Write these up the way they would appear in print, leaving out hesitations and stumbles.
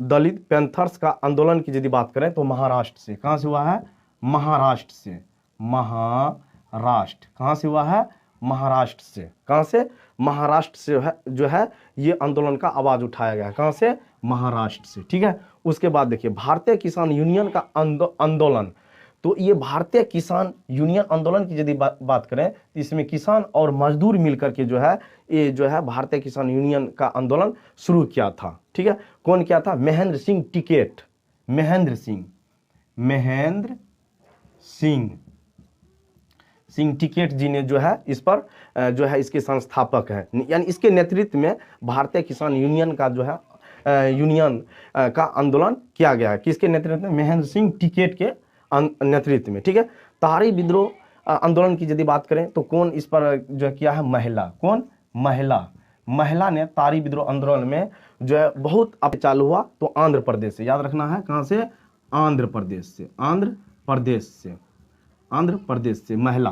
दलित panthers का आंदोलन की यदि बात करें तो महाराष्ट्र से, कहां से हुआ है? महाराष्ट्र से। महाराष्ट्र कहां से हुआ है? महाराष्ट्र से। कहां से? महाराष्ट्र से है जो है ये आंदोलन का आवाज उठाया गया है। कहां से? महाराष्ट्र से। ठीक है। उसके बाद देखिए भारतीय किसान यूनियन का आंदोलन, तो ये भारतीय किसान यूनियन आंदोलन की यदि बात करें तो इसमें किसान और मजदूर मिलकर के जो है ये जो है भारतीय किसान यूनियन का आंदोलन शुरू किया था। ठीक है। कौन किया था? महेंद्र सिंह टिकैत। महेंद्र सिंह टिकैत जी ने जो है इस पर जो है इसके संस्थापक हैं, यानी इसके नेतृत्व में भारतीय किसान यूनियन का जो है यूनियन का आंदोलन किया गया है। किसके नेतृत्व में? महेंद्र सिंह टिकैत के नेतृत्व में। ठीक है। तारी विद्रोह आंदोलन की यदि बात करें तो कौन इस पर जो किया है? महिला। कौन? महिला ने तारी विद्रोह आंदोलन में जो है बहुत अब चालू हुआ तो आंध्र प्रदेश से, याद रखना है। कहां से? आंध्र प्रदेश से महिला।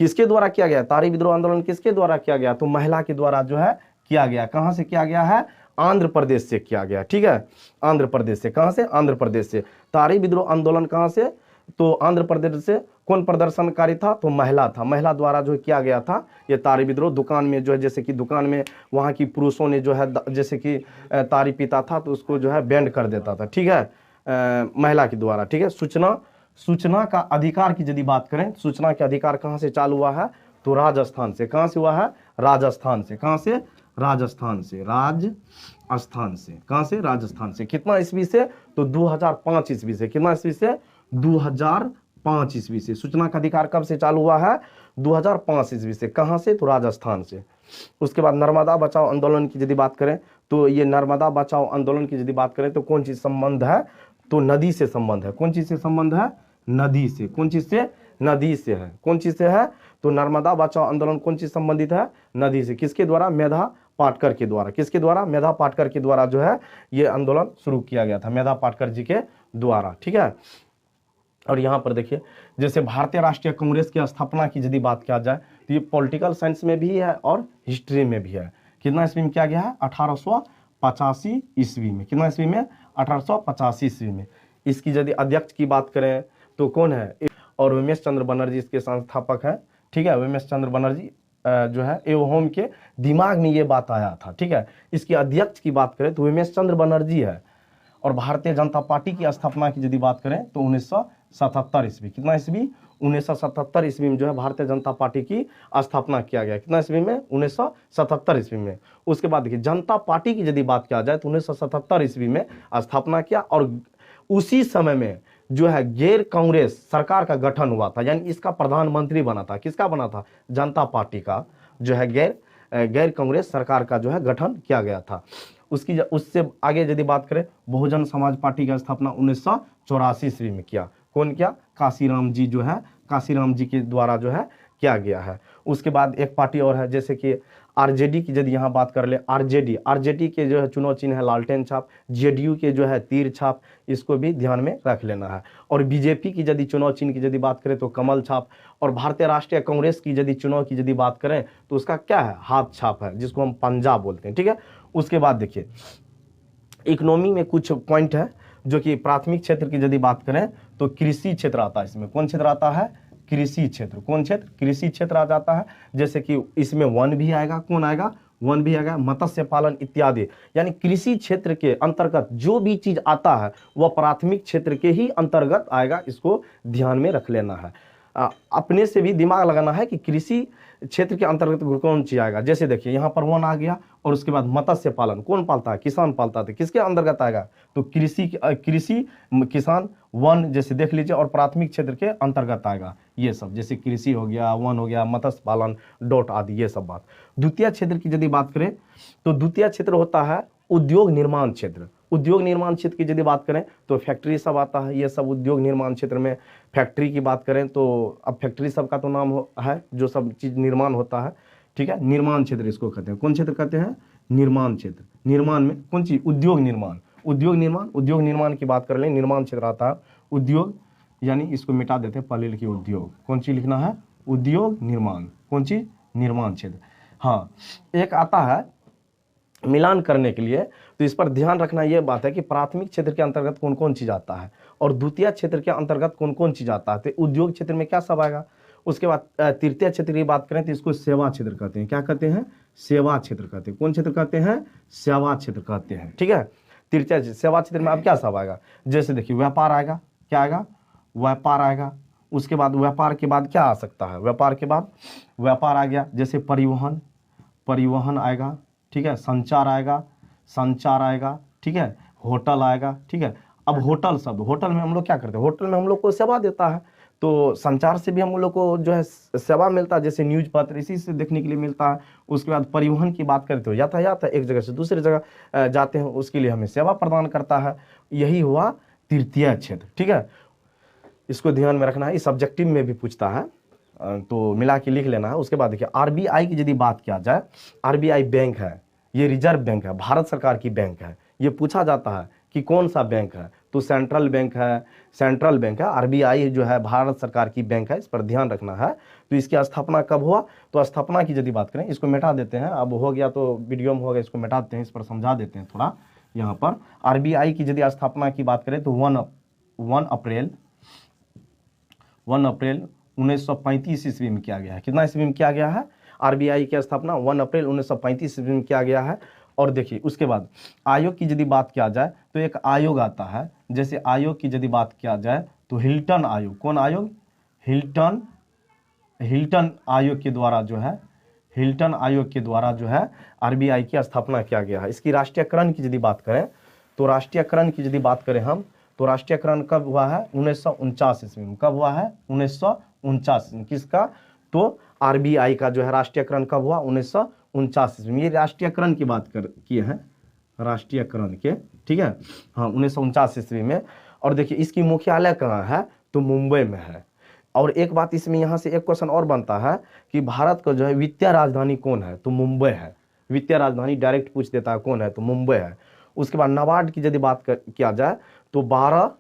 किसके द्वारा किया गया? तारी विद्रोह आंदोलन किसके द्वारा किया गया? तो महिला के द्वारा जो है किया गया। कहां से किया गया है? आंध्र प्रदेश से किया गया। ठीक है। आंध्र प्रदेश से। कहां से? आंध्र प्रदेश से। तारी विद्रोह आंदोलन कहां से? तो आंध्र प्रदेश से। कौन प्रदर्शनकारी था? तो महिला था। महिला द्वारा जो किया गया था ये तारी विद्रोह। दुकान में जो है जैसे कि दुकान में वहां की पुरुषों ने जो है जैसे कि तारी पीता था तो उसको जो है बैंड कर देता था। ठीक है। महिला के द्वारा। ठीक है। सूचना का अधिकार की यदि बात करें, सूचना के अधिकार कहां से चालू हुआ है? तो राजस्थान से। कहां से हुआ है? राजस्थान से। कहां से? राजस्थान से। कहां से? राजस्थान से। कितना ईस्वी से? तो 2005 ईस्वी से। कितना ईस्वी से? 2005 ईस्वी से। सूचना का अधिकार कब से चालू हुआ है? 2005 ईस्वी से। कहां से? तो राजस्थान से। उसके बाद नर्मदा बचाओ आंदोलन की यदि बात करें तो ये नर्मदा बचाओ आंदोलन की यदि बात करें तो कौन चीज संबंध है? तो नदी से संबंध है। कौन चीज से संबंध है? नदी से। कौन चीज से? नदी से है। कौन चीज से है? तो नर्मदा बचाओ आंदोलन कौन चीज संबंधित है? नदी से। किसके द्वारा? मेधा पाटकर के द्वारा। किसके द्वारा? मेधा पाटकर के द्वारा जो है ये आंदोलन शुरू किया गया था, मेधा पाटकर जी के द्वारा। ठीक है। और यहाँ पर देखिए जैसे भारतीय राष्ट्रीय कांग्रेस की स्थापना की यदि बात किया जाए तो ये पॉलिटिकल साइंस में भी है और हिस्ट्री में भी है। कितना ईस्वी में किया गया है? 1885 ईस्वी में। कितना ईस्वी में? 1885 ईस्वी में। इसकी यदि अध्यक्ष की बात करें तो कौन है? और उमेश चंद्र बनर्जी इसके संस्थापक हैं। ठीक है। उमेश चंद्र बनर्जी जो है एवं के दिमाग में ये बात आया था। ठीक है। इसकी अध्यक्ष की बात करें तो उमेश चंद्र बनर्जी है। और भारतीय जनता पार्टी की स्थापना की यदि बात करें तो 1977 ईस्वी। कितना ईस्वी? 1977 ईस्वी में जो है भारतीय जनता पार्टी की स्थापना किया गया। कितना ईस्वी में? 1977 ईस्वी में। उसके बाद देखिए जनता पार्टी की यदि बात किया जाए तो 1977 ईस्वी में स्थापना किया और उसी समय में जो है गैर कांग्रेस सरकार का गठन हुआ था, यानी इसका प्रधानमंत्री बना था। किसका बना था? जनता पार्टी का जो है गैर कांग्रेस सरकार का जो है गठन किया गया था। उससे आगे यदि बात करें बहुजन समाज पार्टी की स्थापना 1984 ईस्वी में किया। कौन किया? काशीराम जी जो है काशीराम जी के द्वारा जो है किया गया है। उसके बाद एक पार्टी और है जैसे कि आरजेडी की यदि यहाँ बात कर ले, आरजेडी के जो है चुनाव चिन्ह है लालटेन छाप, जेडीयू के जो है तीर छाप, इसको भी ध्यान में रख लेना है। और बीजेपी की यदि चुनाव चिन्ह की यदि बात करें तो कमल छाप। और भारतीय राष्ट्रीय कांग्रेस की यदि चुनाव की यदि बात करें तो उसका क्या है? हाथ छाप है, जिसको हम पंजा बोलते हैं। ठीक है। उसके बाद देखिए इकोनॉमी में कुछ पॉइंट है जो कि प्राथमिक क्षेत्र की यदि बात करें तो कृषि क्षेत्र आता है। इसमें कौन क्षेत्र आता है? कृषि क्षेत्र। कौन क्षेत्र? कृषि क्षेत्र आ जाता है। जैसे कि इसमें वन भी आएगा। कौन आएगा? वन भी आएगा। मत्स्य पालन इत्यादि, यानी कृषि क्षेत्र के अंतर्गत जो भी चीज आता है वह प्राथमिक क्षेत्र के ही अंतर्गत आएगा। इसको ध्यान में रख लेना है। अपने से भी दिमाग लगाना है कि कृषि क्षेत्र के अंतर्गत कौन चीज आएगा। जैसे देखिए यहाँ पर वन आ गया और उसके बाद मत्स्य पालन कौन पालता है? किसान पालता है। किसके अंतर्गत आएगा? तो कृषि किसान वन जैसे देख लीजिए और प्राथमिक क्षेत्र के अंतर्गत आएगा। ये सब जैसे कृषि हो गया, वन हो गया, मत्स्य पालन, डॉट आदि ये सब बात। द्वितीय क्षेत्र की यदि बात करें तो द्वितीय क्षेत्र होता है उद्योग निर्माण क्षेत्र। उद्योग निर्माण क्षेत्र की यदि बात करें तो फैक्ट्री सब आता है। ये सब उद्योग निर्माण क्षेत्र में फैक्ट्री की बात करें तो अब फैक्ट्री सब का तो नाम है जो सब चीज निर्माण होता है। ठीक है। निर्माण क्षेत्र इसको कहते हैं। कौन क्षेत्र कहते हैं? निर्माण क्षेत्र। निर्माण में कौन चीज? उद्योग निर्माण। उद्योग निर्माण की बात कर लें, निर्माण क्षेत्र आता है। उद्योग यानी इसको मिटा देते हैं, पहले लिखिए उद्योग। कौन चीज लिखना है? उद्योग निर्माण। कौन चीज? निर्माण क्षेत्र। हाँ, एक आता है मिलान करने के लिए तो तो इस पर ध्यान रखना ये बात है कि प्राथमिक क्षेत्र के अंतर्गत कौन कौन चीज आता है और द्वितीय क्षेत्र के अंतर्गत कौन कौन चीज आता है। तो उद्योग क्षेत्र में क्या सब आएगा। उसके बाद तृतीय क्षेत्र की बात करें तो इसको सेवा क्षेत्र कहते हैं। क्या कहते हैं, सेवा क्षेत्र कहते हैं। कौन क्षेत्र कहते हैं, सेवा क्षेत्र कहते हैं। ठीक है, तृतीय सेवा क्षेत्र में अब क्या सब आएगा, जैसे देखिए व्यापार आएगा, क्या आएगा, व्यापार आएगा। उसके बाद व्यापार के बाद क्या आ सकता है, व्यापार के बाद व्यापार आ गया, जैसे परिवहन, परिवहन आएगा। ठीक है, संचार आएगा, संचार आएगा। ठीक है, होटल आएगा। ठीक है, अब होटल शब्द, होटल में हम लोग क्या करते हैं, होटल में हम लोग को सेवा देता है, तो संचार से भी हम लोग को जो है सेवा मिलता है, जैसे न्यूज पत्र इसी से देखने के लिए मिलता है। उसके बाद परिवहन की बात करें तो यातायात है, एक जगह से दूसरी जगह जाते हैं, उसके लिए हमें सेवा प्रदान करता है। यही हुआ तृतीय क्षेत्र। ठीक है, इसको ध्यान में रखना है, इस सब्जेक्टिव में भी पूछता है तो मिला के लिख लेना है। उसके बाद देखिए आरबीआई की यदि बात किया जाए, आरबीआई बैंक है, ये रिजर्व बैंक है, भारत सरकार की बैंक है। ये पूछा जाता है कि कौन सा बैंक है, तो सेंट्रल बैंक है, सेंट्रल बैंक है। आरबीआई जो है भारत सरकार की बैंक है, इस पर ध्यान रखना है। तो इसकी स्थापना कब हुआ, तो स्थापना की यदि बात करें, इसको मिटा देते हैं, अब हो गया तो वीडियो में हो गया, इसको मिटा देते हैं, इस पर समझा देते हैं थोड़ा। यहाँ पर आरबीआई की यदि स्थापना की बात करें तो 1 अप्रैल 1935 ईस्वी में किया गया है। कितना ईस्वी में किया गया है, आरबीआई की स्थापना 1 अप्रैल 1935 ईस्वी में किया गया है। और देखिए उसके बाद आयोग की यदि बात किया जाए तो एक आयोग आता है, जैसे आयोग की यदि बात किया जाए तो हिल्टन आयोग। कौन आयोग, हिल्टन आयोग के द्वारा जो है, हिल्टन आयोग के द्वारा जो है आरबीआई की स्थापना किया गया है। इसकी राष्ट्रीयकरण की यदि बात करें तो राष्ट्रीयकरण की यदि बात करें हम तो राष्ट्रीयकरण कब हुआ है, 1949 ईस्वी में। कब हुआ है, 1949 में। किसका, तो आरबीआई का जो है राष्ट्रीयकरण कब हुआ, 1949 ईस्वी में। ये राष्ट्रीयकरण की बात किए हैं, राष्ट्रीयकरण के। ठीक है, हाँ 1949 ईस्वी में। और देखिए इसकी मुख्यालय कहाँ है, तो मुंबई में है। और एक बात इसमें यहाँ से एक क्वेश्चन और बनता है कि भारत का जो है वित्तीय राजधानी कौन है, तो मुंबई है। वित्तीय राजधानी डायरेक्ट पूछ देता है कौन है, तो मुंबई है। उसके बाद नाबार्ड की यदि बात किया जाए तो 12,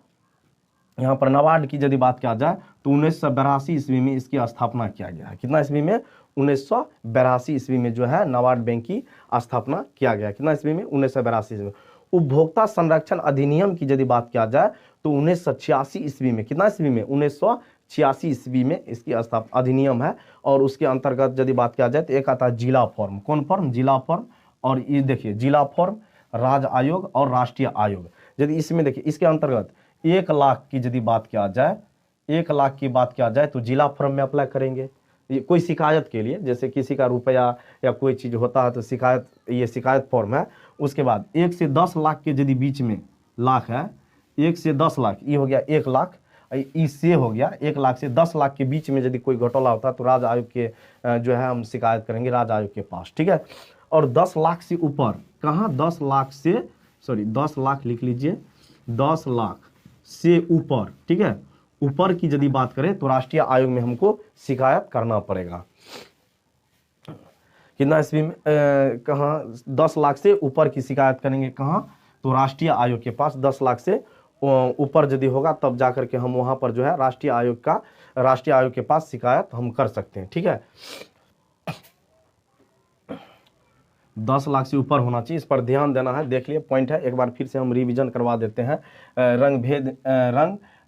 यहाँ पर नाबार्ड की यदि बात किया जाए तो 1982 ईस्वी में इसकी स्थापना किया गया है। कितना ईस्वी में, 1982 ईस्वी में जो है नाबार्ड बैंक की स्थापना किया गया है। कितना ईस्वी में, 1982 ईस्वी में। उपभोक्ता संरक्षण अधिनियम की यदि बात किया जाए तो 1986 ईस्वी में। कितना ईस्वी में, 1986 ईस्वी में इसकी अधिनियम है। और उसके अंतर्गत यदि बात किया जाए तो एक आता है जिला फॉर्म। कौन फॉर्म, जिला फॉर्म। और ये देखिए जिला फॉर्म, राज्य आयोग और राष्ट्रीय आयोग। यदि इसमें देखिए इसके अंतर्गत 1 लाख की यदि बात किया जाए, 1 लाख की बात किया जाए तो जिला फॉर्म में अप्लाई करेंगे। ये कोई शिकायत के लिए, जैसे किसी का रुपया या कोई चीज़ होता है तो शिकायत, ये शिकायत फॉर्म है। उसके बाद 1 से 10 लाख के यदि बीच में लाख है, 1 से 10 लाख, ये हो गया 1 लाख, इससे हो गया 1 लाख से 10 लाख के बीच में यदि कोई घोटाला होता है तो राज्य आयोग के जो है हम शिकायत करेंगे राज्य आयोग के पास। ठीक है, और 10 लाख से ऊपर, कहाँ, 10 लाख से, 10 लाख लिख लीजिए, 10 लाख से ऊपर। ठीक है, ऊपर की यदि बात करें तो राष्ट्रीय आयोग में हमको शिकायत करना पड़ेगा। कितना ईस्वी में, कहाँ, 10 लाख से ऊपर की शिकायत करेंगे कहाँ, तो राष्ट्रीय आयोग के पास। 10 लाख से ऊपर यदि होगा तब जाकर के हम वहां पर जो है राष्ट्रीय आयोग के पास शिकायत हम कर सकते हैं। ठीक है, 10 लाख से ऊपर होना चाहिए, इस पर ध्यान देना है। देख लिए पॉइंट है, एक बार फिर से हम रिवीजन करवा देते हैं।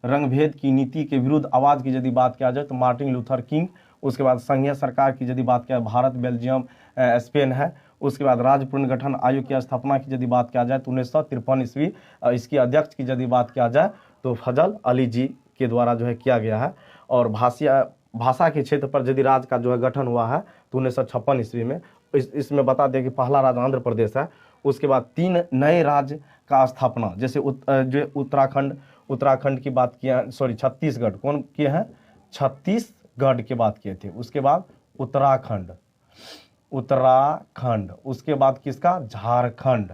रंग भेद की नीति के विरुद्ध आवाज की यदि बात किया जाए तो मार्टिन लूथर किंग। उसके बाद संघीय सरकार की यदि बात किया, भारत, बेल्जियम, स्पेन है। उसके बाद राज्य पुनर्गठन आयोग की स्थापना की यदि बात किया जाए तो 1953 ईस्वी। इसकी अध्यक्ष की यदि बात किया जाए तो फजल अली जी के द्वारा जो है किया गया है। और भाषा के क्षेत्र पर यदि राज्य का जो है गठन हुआ है तो 1956 ईस्वी में। इसमें बता दें कि पहला राज्य आंध्र प्रदेश है। उसके बाद 3 नए राज्य का स्थापना, जैसे जो उत्तराखंड की बात किया, छत्तीसगढ़, कौन किए हैं, छत्तीसगढ़ की बात किए थे। उसके बाद उत्तराखंड, उसके बाद किसका, झारखंड,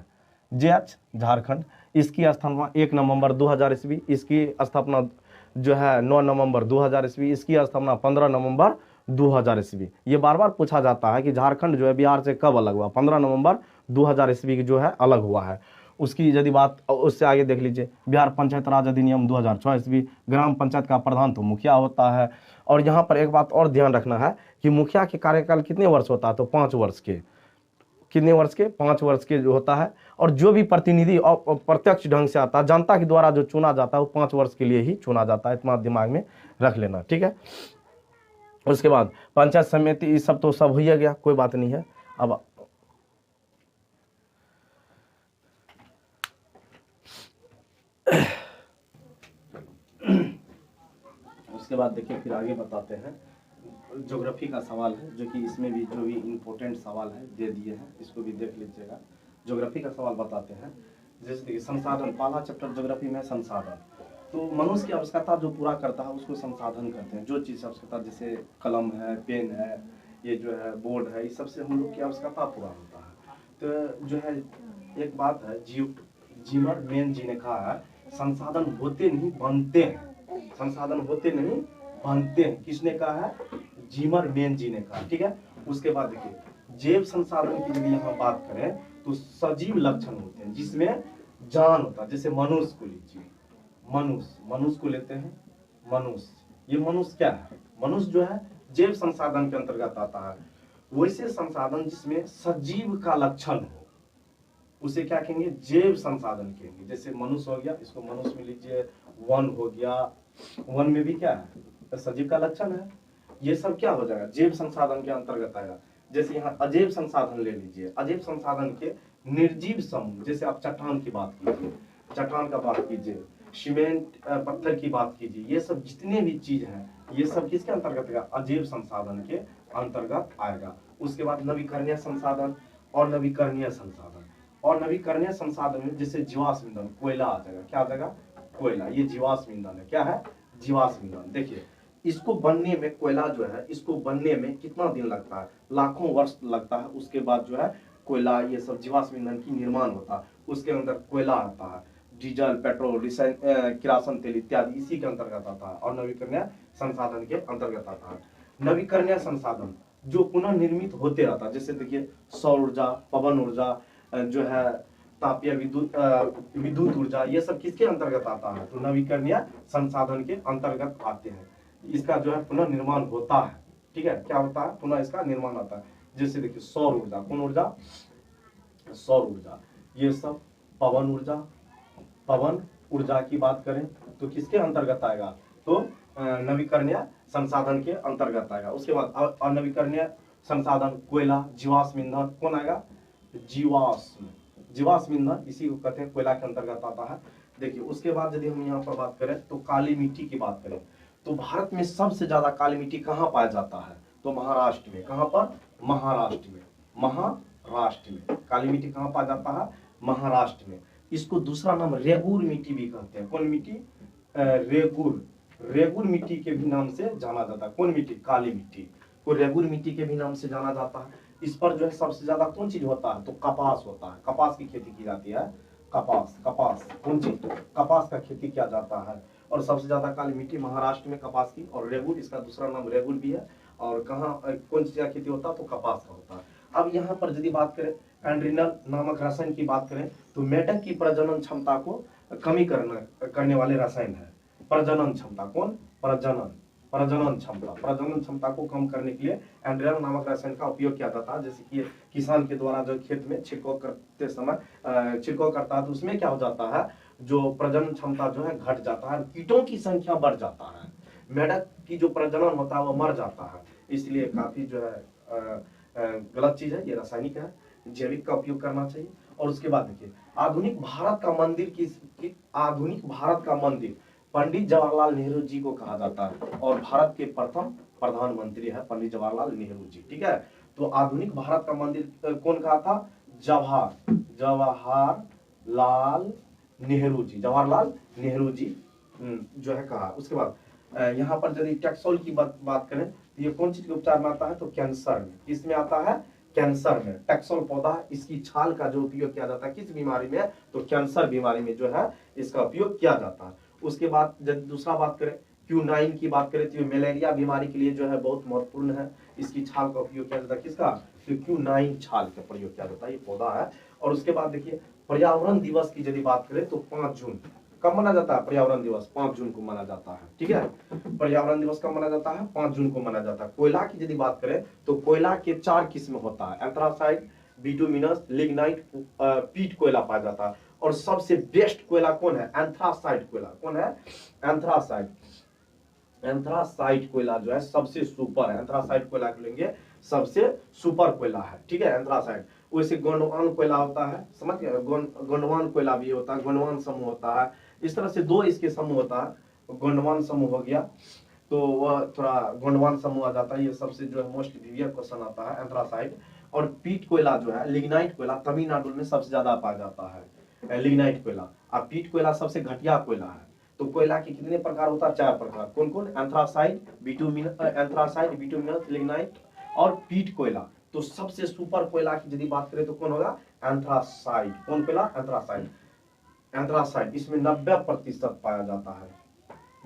झारखंड। इसकी स्थापना 1 नवंबर 2000 ईस्वी। इसकी स्थापना जो है 9 नवंबर 2000 ईस्वी। इसकी स्थापना 15 नवंबर 2000 ईस्वी। ये बार बार पूछा जाता है कि झारखंड जो है बिहार से कब अलग हुआ, 15 नवंबर 2000 ईस्वी की जो है अलग हुआ है। उसकी यदि बात, उससे आगे देख लीजिए, बिहार पंचायत राज अधिनियम 2006 ईस्वी। ग्राम पंचायत का प्रधान तो मुखिया होता है। और यहाँ पर एक बात और ध्यान रखना है कि मुखिया के कार्यकाल कितने वर्ष होता है, तो 5 वर्ष के। कितने वर्ष के, 5 वर्ष के जो होता है। और जो भी प्रतिनिधि प्रत्यक्ष ढंग से आता है, जनता के द्वारा जो चुना जाता है वो 5 वर्ष के लिए ही चुना जाता है, इतना दिमाग में रख लेना, ठीक है। उसके बाद पंचायत समिति, ये सब तो सब हो ही गया, कोई बात नहीं है। अब उसके बाद देखिए फिर आगे बताते हैं, ज्योग्राफी का सवाल है, जो कि इसमें भी जो भी इम्पोर्टेंट सवाल है दे दिए हैं, इसको भी देख लीजिएगा। ज्योग्राफी का सवाल बताते हैं, जैसे देखिए संसाधन, पहला चैप्टर ज्योग्राफी में संसाधन। तो मनुष्य की आवश्यकता जो पूरा करता है उसको संसाधन कहते हैं। जो चीज़ आवश्यकता, जैसे कलम है, पेन है, ये जो है बोर्ड है, इस सबसे हम लोग की आवश्यकता पूरा होता है। तो जो है एक बात है, जीमर मेन जी ने कहा है, संसाधन होते नहीं बनते हैं, संसाधन होते नहीं बनते हैं। किसने कहा है? जीमर मेन जी ने कहा, ठीक है। उसके बाद देखिए जैव संसाधन की यदि यहाँ बात करें तो सजीव लक्षण होते हैं जिसमें जान होता है। जैसे मनुष्य को लीजिए, मनुष्य को लेते हैं, मनुष्य, ये मनुष्य क्या है? मनुष्य जो है जैव संसाधन के अंतर्गत आता है। वैसे संसाधन जिसमें सजीव का लक्षण हो उसे क्या कहेंगे? जैव संसाधन कहेंगे। जैसे मनुष्य हो गया, इसको मनुष्य में लीजिए, वन हो गया, वन में भी क्या है? सजीव का लक्षण है। ये सब क्या हो जाएगा? जैव संसाधन के अंतर्गत आएगा। जैसे यहाँ अजैव संसाधन ले लीजिए, अजैव संसाधन के निर्जीव समूह, जैसे आप चट्टान की बात कीजिए, चट्टान का बात कीजिए, सीमेंट पत्थर की बात कीजिए, ये सब जितने भी चीज हैं ये सब किसके अंतर्गत आएगा? अजैव संसाधन के अंतर्गत आएगा। उसके बाद नवीकरणीय संसाधन और नवीकरणीय संसाधन, और नवीकरणीय संसाधन में जैसे जीवाश्म ईंधन, कोयला आ जाएगा। क्या आ जाएगा? कोयला। ये जीवाश्म ईंधन है। क्या है? जीवाश्म ईंधन। देखिए इसको बनने में, कोयला जो है इसको बनने में कितना दिन लगता है? लाखों वर्ष लगता है। उसके बाद जो है कोयला, ये सब जीवाश्म ईंधन की निर्माण होता है। उसके अंदर कोयला आता है, डीजल, पेट्रोल, किरासन तेल इत्यादि इसी के अंतर्गत आता है और नवीकरणीय संसाधन के अंतर्गत आता है। नवीकरणीय संसाधन जो पुनः निर्मित होते रहता है, जैसे देखिए सौर ऊर्जा, पवन ऊर्जा, जो है तापीय विद्युत ऊर्जा, ये सब किसके अंतर्गत आता है? तो नवीकरणीय संसाधन के अंतर्गत आते हैं। इसका जो है पुनः निर्माण होता है, ठीक है। क्या होता है? पुनः इसका निर्माण होता है। जैसे देखिए सौर ऊर्जा, कौन ऊर्जा? सौर ऊर्जा। ये सब पवन ऊर्जा, पवन ऊर्जा की बात करें तो किसके अंतर्गत आएगा? तो नवीकरणीय संसाधन के अंतर्गत आएगा। उसके बाद अनवीकरणीय संसाधन, कोयला, जीवाश्म ईंधन, कौन आएगा? जीवाश्म ईंधन, इसी को कहते हैं, कोयला के अंतर्गत आता है। देखिए उसके बाद यदि हम यहाँ पर बात करें तो काली मिट्टी की बात करें तो भारत में सबसे ज्यादा काली मिट्टी कहाँ पाया जाता है? तो महाराष्ट्र में। कहाँ पर? महाराष्ट्र में। महाराष्ट्र में काली मिट्टी कहाँ पाया जाता है? महाराष्ट्र में। इसको दूसरा नाम रेगुर मिट्टी भी कहते हैं। कौन मिट्टी? रेगुर मिट्टी के भी नाम से जाना जाता है। कौन मिट्टी? काली मिट्टी को रेगुर मिट्टी के भी नाम से जाना जाता है। इस पर जो है सबसे ज्यादा कौन चीज होता है? तो कपास होता है। कपास की खेती की जाती है। कपास कौन चीज? कपास का खेती किया जाता है। और सबसे ज्यादा काली मिट्टी महाराष्ट्र में कपास की, और रेगुर, इसका दूसरा नाम रेगुर भी है। और कहाँ कौन चीज का खेती होता है? तो कपास का होता है। अब यहाँ पर यदि बात करें एंड्रिनल नामक रसायन की बात करें तो मेढक की प्रजनन क्षमता को कमी करने वाले रसायन है। प्रजनन क्षमता, कौन? प्रजनन क्षमता को कम करने के लिए एंड्रिनल नामक रसायन का उपयोग किया जाता है। जैसे कि किसान के द्वारा जो खेत में छिड़काव करते समय छिड़काव करता है तो उसमें क्या हो जाता है? जो प्रजनन क्षमता जो है घट जाता है, कीटों की संख्या बढ़ जाता है, मेढक की जो प्रजनन होता है वो मर जाता है। इसलिए काफी जो है गलत चीज है, ये रासायनिक है, जैविक का उपयोग करना चाहिए। और उसके बाद देखिए आधुनिक भारत का मंदिर पंडित जवाहरलाल नेहरू जी को कहा जाता है, और भारत के प्रथम प्रधानमंत्री है पंडित जवाहरलाल नेहरू जी, ठीक है। तो आधुनिक भारत का मंदिर कौन कहा था? जवाहरलाल नेहरू जी जो है कहा। उसके बाद यहाँ पर यदि टैक्सोल की बात करें तो ये कौन चीज के उपचार में आता है? तो कैंसर में। किसमें आता है? कैंसर में। टैक्सोल पौधा, इसकी छाल का जो उपयोग किया जाता है किस बीमारी में? तो कैंसर बीमारी में जो है इसका उपयोग किया जाता है। उसके बाद यदि दूसरा बात करें Q9 की बात करें तो ये मलेरिया बीमारी के लिए जो है बहुत महत्वपूर्ण है। इसकी छाल का उपयोग किया जाता है। किसका? तो Q9 छाल का प्रयोग किया जाता है, ये पौधा है। और उसके बाद देखिए पर्यावरण दिवस की यदि बात करें तो 5 जून कब मनाया जाता है? पर्यावरण दिवस 5 जून को मनाया जाता है, ठीक है। पर्यावरण दिवस कब मनाया जाता है? 5 जून को मनाया जाता है। कोयला की यदि बात करें तो कोयला के 4 किस्म होता है, एंथ्रासाइट, बिटुमिनस, लिग्नाइट, पीट कोयला पाया जाता है। और सबसे बेस्ट कोयला कौन है? एंथ्रासाइट कोयला। कौन है? एंथ्रासाइट। एंथ्रासाइट कोयला जो है सबसे सुपर है। एंथ्रासाइट कोयला को लेंगे, सबसे सुपर कोयला है, ठीक है, एंथ्रासाइट। वैसे गोंडवान कोयला होता है, समझ गए, गोंडवान कोयला भी होता है, गोंडवान समूह होता है। इस तरह से दो इसके समूह होता है। गोंडवान समूह हो गया तो वह थोड़ा गोंडवान समूह आ जाता है। ये सबसे जो है मोस्ट प्रीवियस क्वेश्चन आता है, एंथ्रासाइट। और पीट कोयला जो है, लिग्नाइट कोयला तमिलनाडु में सबसे ज्यादा पाया जाता है, लिग्नाइट कोयला। और पीट कोयला सबसे घटिया कोयला है। तो कोयला के कितने प्रकार होता है? 4 प्रकार। कौन कौन? एंथ्रासाइट, बिटुमिनस, लिग्नाइट और पीट कोयला। तो सबसे सुपर कोयला की यदि बात करें तो कौन होगा? एंथ्रासाइट। कौन कोयला? एंथ्रासाइट। एंथ्रासाइट इसमें 90% पाया जाता है,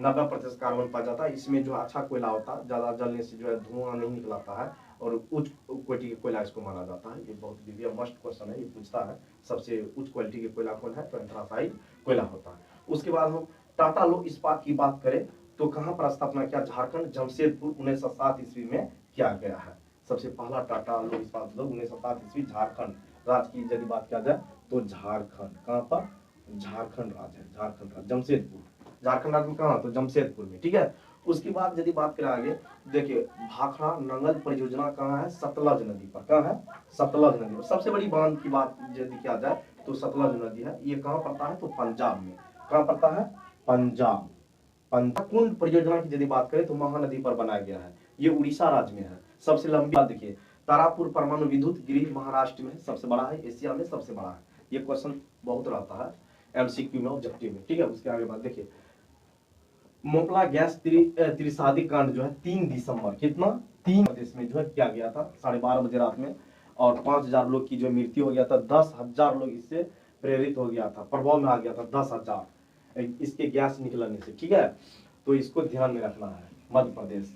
90% कार्बन पाया जाता है। इसमें जो अच्छा कोयला होता है, ज्यादा जलने से जो है धुआं नहीं निकलाता है और उच्च क्वालिटी के कोयला इसको माना जाता है। ये बहुत दिव्य मस्ट क्वेश्चन है, ये पूछता है सबसे उच्च क्वालिटी के कोयला कौन है? तो एंथ्रासाइट कोयला होता है। उसके बाद हम टाटा लोह इस्पात की बात करें तो कहां पर स्थापना किया? झारखंड, जमशेदपुर 1907 ईस्वी में किया गया है। सबसे पहला टाटा लोह इस्पात 1907 ईस्वी, झारखंड राज्य की यदि बात किया जाए तो झारखंड। कहां पर? झारखंड राज्य है, झारखंड राज्य, जमशेदपुर। झारखंड राज्य में कहां? तो जमशेदपुर में, ठीक है। उसके बाद यदि बात करें आगे, देखिए भाखड़ा नंगल परियोजना कहां है? सतलज नदी पर। कहां है? सतलज नदी पर। सबसे बड़ी बांध की बात यदि किया जाए तो सतलज नदी है। ये कहां पड़ता है? तो पंजाब में। कहां पड़ता है? पंजाब। कुंड परियोजना की यदि बात करें तो महानदी पर बनाया गया है। ये उड़ीसा राज्य में है। सबसे लंबी बात देखिए, तारापुर परमाणु विद्युत गृह महाराष्ट्र में सबसे बड़ा है, एशिया में सबसे बड़ा है। ये क्वेश्चन बहुत रहता है एमसीक्यू में, ऑब्जेक्टिव में, ठीक है। उसके आगे बात देखिए, मोपला गैस त्रिसादी कांड जो है 3 दिसंबर, कितना? 3 प्रदेश में जो है किया गया था 12:30 बजे रात में। और 5000 लोग की जो मृत्यु हो गया था, 10,000 लोग इससे प्रेरित हो गया था, प्रभाव में आ गया था 10,000 इसके गैस निकलने से, ठीक है। तो इसको ध्यान में रखना है, मध्य प्रदेश।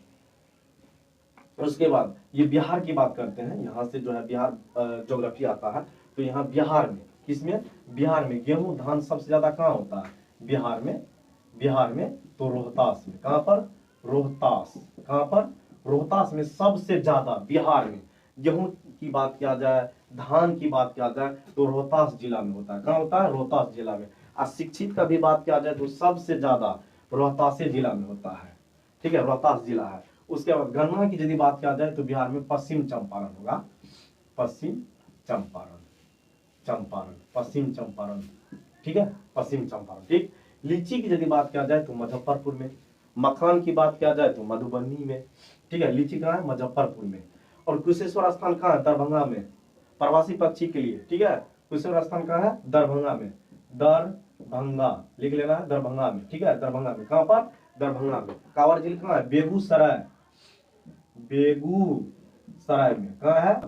उसके बाद ये बिहार की बात करते हैं, यहाँ से जो है बिहार ज्योग्राफी आता है। तो यहाँ बिहार में, किसमें? बिहार में गेहूं धान सबसे ज्यादा कहाँ होता है? बिहार में। बिहार में तो रोहतास में। कहां पर? रोहतास। कहां पर? रोहतास में सबसे ज्यादा बिहार में गेहूं की बात किया जाए, धान की बात किया जाए तो रोहतास जिला में होता है। कहां होता है? रोहतास जिला में। और शिक्षित का भी बात किया जाए तो सबसे ज्यादा रोहतास जिला में होता है, ठीक है, रोहतास जिला है। उसके बाद गन्ना की यदि बात किया जाए तो बिहार में पश्चिम चंपारण होगा, पश्चिम चंपारण, चंपारण, पश्चिम चंपारण, ठीक है, पश्चिम चंपारण, ठीक। लीची की यदि बात किया जाए तो मुजफ्फरपुर में। मखान की बात किया जाए तो मधुबनी में, ठीक है। लीची कहाँ है? मुजफ्फरपुर में। और कुशेश्वर स्थान कहाँ है? दरभंगा में, प्रवासी पक्षी के लिए, ठीक है। कुशेश्वर स्थान कहाँ है? दरभंगा में। दरभंगा लिख लेना है, दरभंगा में, ठीक है, दरभंगा में। कहां पर? दरभंगा में। कांवर झील कहां है? बेगूसराय, बेगूसराय में। कहां है?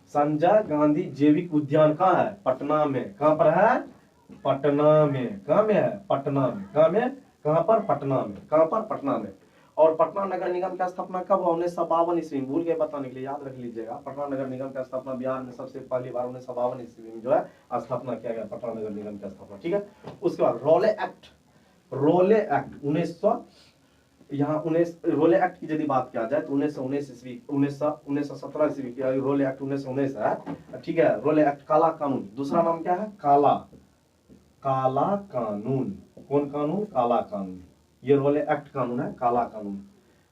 संजय गांधी जैविक उद्यान कहां है? पटना में। कहां पर है? पटना में। कहां में है? पटना में। कहां में? कहां पर? पटना में। कहां पर? पटना में। और पटना नगर निगम की स्थापना कब हुआ? 1952 ईस्वी में। भूल गए बताने के लिए, याद रख लीजिएगा। पटना नगर निगम की स्थापना बिहार में सबसे पहली बार 1952 ईस्वी में जो है स्थापना किया गया, पटना नगर निगम की स्थापना, ठीक है। उसके बाद रोले एक्ट, रोले एक्ट 1900, यहाँ 19 रोले एक्ट की यदि बात किया जाए तो 1919 ईस्वी, 1917 ईस्वी की रोले एक्ट 1919 है, ठीक है। रोले एक्ट काला कानून, दूसरा नाम क्या है? काला, काला कानून। कौन कानून? काला कानून। ये रोले एक्ट कानून है, काला कानून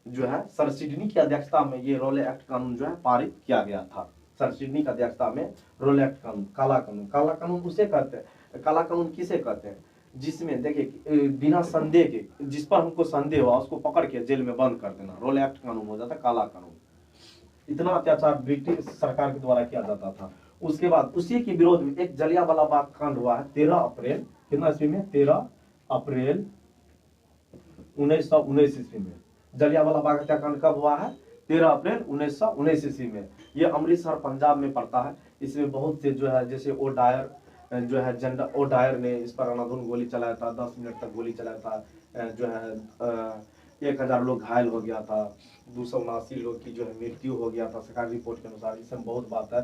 जो है सर सिडनी की अध्यक्षता में ये रोले एक्ट कानून जो है पारित किया गया था। सर सिडनी की अध्यक्षता में रोले एक्ट कानून, काला कानून। काला कानून उसे कहते हैं, काला कानून किसे कहते हैं? जिसमें देखिए बिना संदेह के, जिस पर हमको संदेह हुआ उसको पकड़ के जेल में बंद कर देना, रोले एक्ट कानून हो जाता है काला कानून। इतना अत्याचार ब्रिटिश सरकार के द्वारा किया जाता था। उसके बाद उसी के विरोध में एक जलियांवाला बाग कांड हुआ है 13 अप्रैल, कितना ईस्वी में? 13 अप्रैल 1919 ईस्वी में। जलियांवाला बाग हत्याकांड कब हुआ है? 13 अप्रैल 1919 ईस्वी में। ये अमृतसर पंजाब में पड़ता है। इसमें बहुत से जो है, जैसे ओ डायर जो है, जनरल ओ डायर ने इस पर अंधाधुंध गोली चलाया था, 10 मिनट तक गोली चलाया था, जो है 1000 लोग घायल हो गया था, 279 लोग की जो है मृत्यु हो गया था सरकारी रिपोर्ट के अनुसार। इसमें बहुत बात है,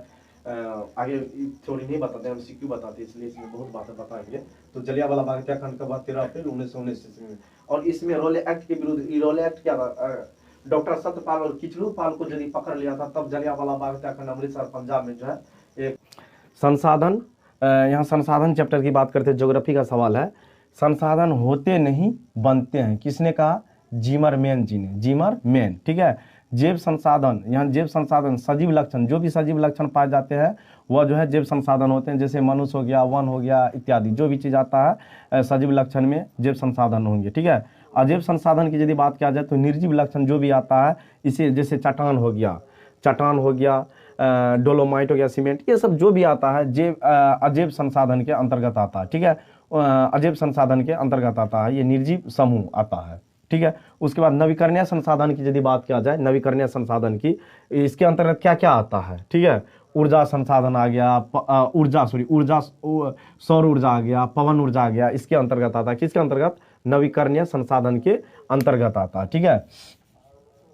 आगे थोड़ी नहीं बताते, हम सीक्यू बताते, इसलिए इसमें बहुत बातें बताएंगे। तो जलियांवाला बाग हत्याकांड का बाद 13 अप्रैल 1919 ईस्वी में। और इसमें रोले एक्ट के विरुद्ध, रोले एक्ट क्या था? डॉक्टर सत्यपाल और किचलू पाल को यदि पकड़ लिया था, तब जलियांवाला बाग हत्याकांड अमृतसर पंजाब में जो है एक संसाधन, यहाँ संसाधन चैप्टर की बात करते हैं, ज्योग्राफी का सवाल है। संसाधन होते नहीं बनते हैं, किसने कहा? जिमरमैन जी ने, जिमरमैन, ठीक है। जैव संसाधन, यहाँ जैव संसाधन सजीव लक्षण, जो भी सजीव लक्षण पाए जाते हैं वह जो है जैव संसाधन होते हैं, जैसे मनुष्य हो गया, वन हो गया इत्यादि, जो भी चीज़ आता है सजीव लक्षण में जैव संसाधन होंगे, ठीक है। अजैव संसाधन की यदि बात किया जाए तो निर्जीव लक्षण जो भी आता है, इसे जैसे चट्टान हो गया, डोलोमाइट हो गया, सीमेंट, ये सब जो भी आता है अजैव संसाधन के अंतर्गत आता है, ठीक है। अजैव संसाधन के अंतर्गत आता है, ये निर्जीव समूह आता है, ठीक है। उसके बाद नवीकरणीय संसाधन की यदि बात किया जाए, नवीकरणीय संसाधन की, इसके अंतर्गत क्या क्या आता है, ठीक है। ऊर्जा संसाधन आ गया, ऊर्जा सौर ऊर्जा आ गया, पवन ऊर्जा आ गया, इसके अंतर्गत आता है, किसके अंतर्गत? नवीकरणीय संसाधन के अंतर्गत आता है, ठीक है।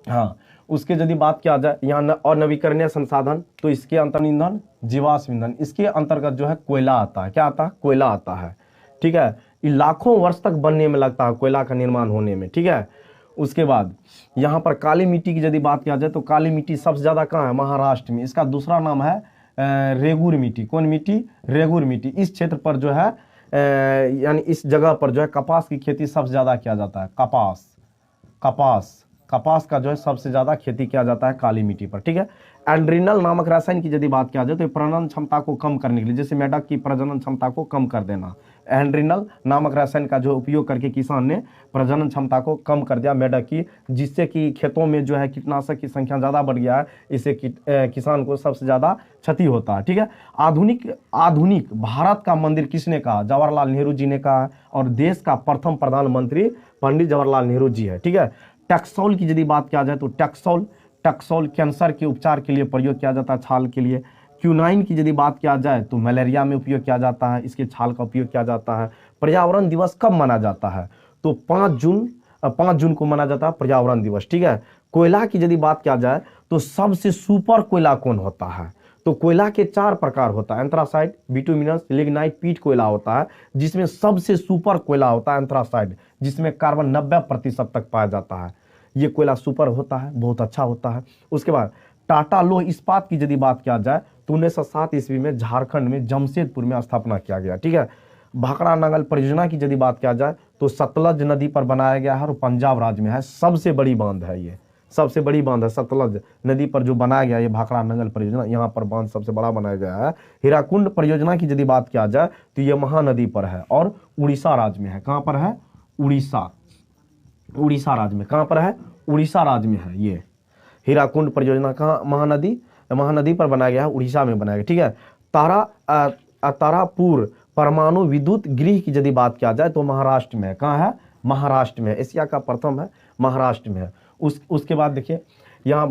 हाँ, उसके यदि बात किया जाए यहाँ और नवीकरणीय संसाधन, तो इसके अंतर्गत ईंधन, जीवाश्म ईंधन, इसके अंतर्गत जो है कोयला आता है, क्या आता है? कोयला आता है, ठीक है। ये लाखों वर्ष तक बनने में लगता है कोयला का निर्माण होने में, ठीक है। उसके बाद यहाँ पर काली मिट्टी की यदि बात किया जाए तो काली मिट्टी सबसे ज़्यादा कहाँ है? महाराष्ट्र में। इसका दूसरा नाम है रेगुर मिट्टी। कौन मिट्टी? रेगुर मिट्टी। इस क्षेत्र पर जो है यानी इस जगह पर जो है कपास की खेती सबसे ज़्यादा किया जाता है। कपास का जो है सबसे ज़्यादा खेती किया जाता है काली मिट्टी पर, ठीक है। एंड्रिनल नामक रसायन की यदि बात किया जाए तो प्रजनन क्षमता को कम करने के लिए, जैसे मेढक की प्रजनन क्षमता को कम कर देना, एंड्रिनल नामक रसायन का जो उपयोग करके किसान ने प्रजनन क्षमता को कम कर दिया मेढक की, जिससे कि खेतों में जो है कीटनाशक की संख्या ज़्यादा बढ़ गया है, इससे किसान को सबसे ज़्यादा क्षति होता है, ठीक है। आधुनिक भारत का मंदिर किसने कहा? जवाहरलाल नेहरू जी ने कहा, और देश का प्रथम प्रधानमंत्री पंडित जवाहरलाल नेहरू जी है, ठीक है। टैक्सोल की यदि बात किया जाए तो टैक्सोल कैंसर के उपचार के लिए प्रयोग किया जाता है, छाल के लिए। क्यूनाइन की यदि बात किया जाए तो मलेरिया में उपयोग किया जाता है, इसके छाल का उपयोग किया जाता है। पर्यावरण दिवस कब मनाया जाता है? तो 5 जून को मनाया जाता है पर्यावरण दिवस, ठीक है। कोयला की यदि बात किया जाए तो सबसे सुपर कोयला कौन होता है? तो कोयला के 4 प्रकार होता है, एंथ्रासाइट, बिटुमिनस, लिग्नाइट, पीट कोयला होता है, जिसमें सबसे सुपर कोयला होता है एंथ्रासाइट, जिसमें कार्बन 90% तक पाया जाता है। ये कोयला सुपर होता है, बहुत अच्छा होता है। उसके बाद टाटा लौह इस्पात की यदि बात किया जाए तो 1907 ईस्वी में झारखंड में जमशेदपुर में स्थापना किया गया, ठीक है। भाखड़ा नांगल परियोजना की यदि बात किया जाए तो सतलज नदी पर बनाया गया है और पंजाब राज्य में है, सबसे बड़ी बांध है ये, सबसे बड़ी बांध है सतलज नदी पर जो बनाया गया ये भाखड़ा नांगल परियोजना, यहाँ पर बांध सबसे बड़ा बनाया गया है। हीराकुंड परियोजना की यदि बात किया जाए तो ये महानदी पर है और उड़ीसा राज्य में है। कहाँ पर है? उड़ीसा राज्य में। कहाँ पर है? उड़ीसा राज्य में है ये हीराकुंड परियोजना। कहाँ? महानदी पर बनाया गया है, उड़ीसा में बनाया गया, ठीक है। तारापुर परमाणु विद्युत गृह की यदि बात किया जाए तो महाराष्ट्र में है। कहाँ है? महाराष्ट्र में। एशिया का प्रथम है, महाराष्ट्र में है। उसके बाद देखिए यहाँ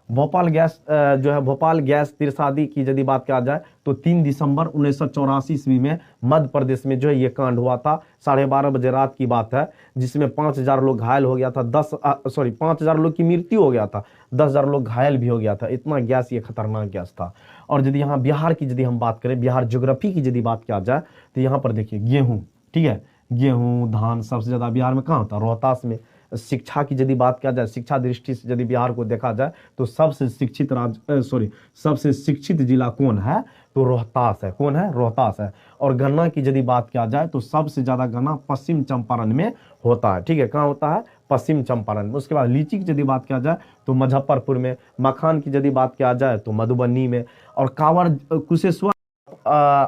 भोपाल गैस तिरसादी की यदि बात किया जाए तो 3 दिसंबर 1984 ईस्वी में मध्य प्रदेश में जो है ये कांड हुआ था। 12:30 बजे रात की बात है, जिसमें 5,000 लोग घायल हो गया था, 5,000 लोग की मृत्यु हो गया था, 10,000 लोग घायल भी हो गया था। इतना गैस, ये खतरनाक गैस था। और यदि यहाँ बिहार की यदि हम बात करें, बिहार ज्योग्राफी की यदि बात किया जाए तो यहाँ पर देखिए गेहूँ, ठीक है, गेहूँ धान सबसे ज़्यादा बिहार में कहाँ होता है? रोहतास में। शिक्षा की यदि बात किया जाए, शिक्षा दृष्टि से यदि बिहार को देखा जाए तो सबसे शिक्षित जिला कौन है? तो रोहतास है। कौन है? रोहतास है। और गन्ना की यदि बात किया जाए तो सबसे ज्यादा गन्ना पश्चिम चंपारण में होता है, ठीक है। कहाँ होता है? पश्चिम चंपारण में। उसके बाद लीची की यदि बात किया जाए तो मुजफ्फरपुर में। मखान की यदि बात किया जाए तो मधुबनी में। और कांवड़ कुशेश्वर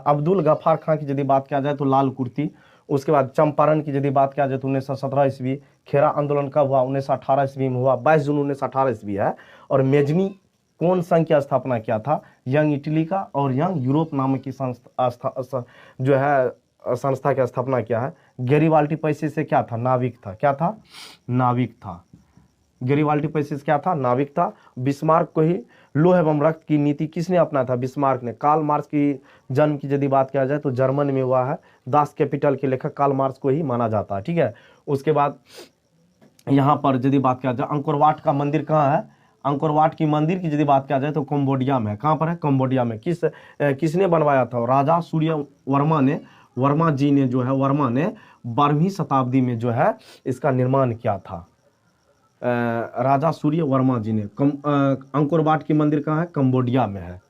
अब्दुल गफ्फार खां की यदि बात किया जाए तो लाल कुर्ती। उसके बाद चंपारण की यदि बात किया जाए तो 1917 ईस्वी। खेरा आंदोलन कब हुआ? 1918 ईस्वी में हुआ, 22 जून 1918 ईस्वी है। और मेजनी कौन संघ की स्थापना किया था? यंग इटली का और यंग यूरोप नामक की संस्था की स्थापना किया है। गैरीबाल्टी पैसे से क्या था? नाविक था। क्या था? नाविक था। गैरीबाल्टी पैसे से क्या था? नाविक था। बिस्मार्क को ही लोह एवं रक्त की नीति किसने अपनाया था? बिस्मार्क ने। कार्ल मार्क्स की जन्म की यदि बात किया जाए तो जर्मन में हुआ है। दास कैपिटल के लेखक कार्ल मार्क्स को ही माना जाता है, ठीक है। उसके बाद यहाँ पर यदि बात किया जाए अंकोर वाट का मंदिर कहाँ है? अंकोर वाट की मंदिर की यदि बात किया जाए तो कंबोडिया में है। कहाँ पर है? कंबोडिया में। किसने बनवाया था? राजा सूर्य वर्मा जी ने जो है, वर्मा ने 12वीं शताब्दी में जो है इसका निर्माण किया था। राजा सूर्य वर्मा जी ने। अंकोर वाट की मंदिर कहाँ है? कंबोडिया में है।